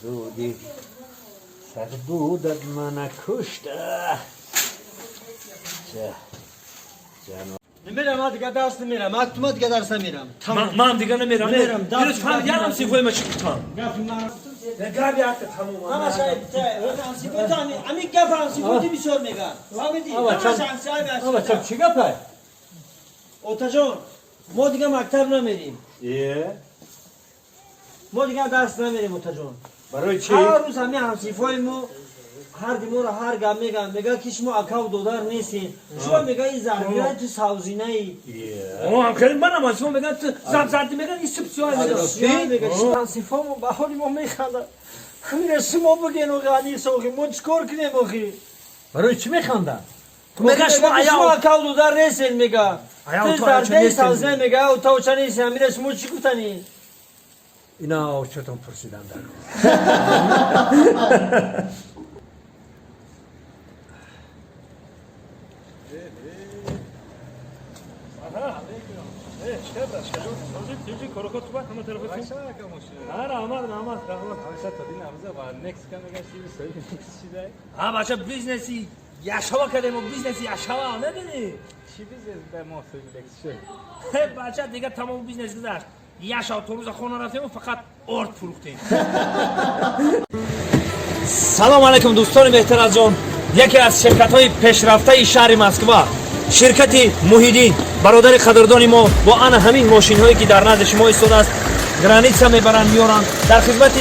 دودی سر دودت من کشته. نمیرم دیگه درس نمیرم. من دیگه درس نمیرم. من دیگه نمیرم. نمیرم. دیروز فهمیدم سیفوی ما چی کتام. نگردی حتی تموم. اما شاید سیفوی امی گفتم سیفوی بسیار میگه. فهمیدی؟ آبا چم چی گپه؟ اوتا جان ما دیگه مکتب نمیریم. ما دیگه درس نمیریم اوتا جان. برای چی؟ هر روز همه همسیفای ما هر دیمو را هر گام میگه که شما اکاو دودار نیستی. شما میگه این زرگیره تو ساوزینه ای. هم خیلی منم از شما میگن زردی میگن این سبسیای میگه شما همسیفامو به حال ما میخنده. همین شما بگین و غنی سوخی ما چکار کنیم آخی؟ برای چی میخنده؟ میگه شما اکاو دودار نیستین میگه. تو زرده ساوزینه میگه و تو چه نیستی همیره شما چی گفتنی؟ اینا چطور پرسیدن در بچه بیزنسی یشوا کردیم و بیزنسی یشوا نداری؟ چی بیزنس به ما سوی شد؟ بچه دیگه تمام بیزنس گذشت. یشوا تو روز خونه رفتیم و فقط ارد فروختیم. سلام علیکم دوستان محترم جان. یکی از شرکت‌های پیشرفته شهر مسکو شرکت موحیدین برادر قدردانی ما با آن همین ماشین‌هایی که در نزد شما ایستاده است گرانیتسا میبرند میارند در خدمت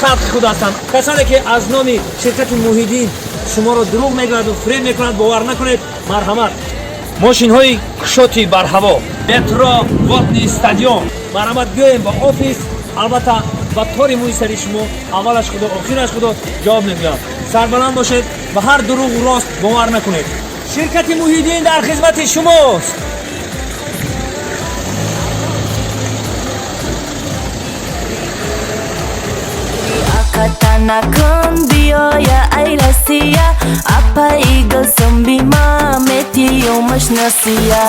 خلق خود هستند. کسانی که از نام شرکت موحیدین شما را دروغ میگویند و فریب میکنند باور نکنید. مرحمت ماشین‌های کشوتی بر هوا مترو واتنی استادیوم مرحمت بیایم با آفیس البته با طوری موی سری شما اولش خدا آخرش خدا جواب نمیدم. سربلند باشید و هر دروغ و راست باور نکنید. شرکت موحیدین در خدمت شماست. Katanakan biaya ailasiya apa igal zombie ma metiyo mashnasiya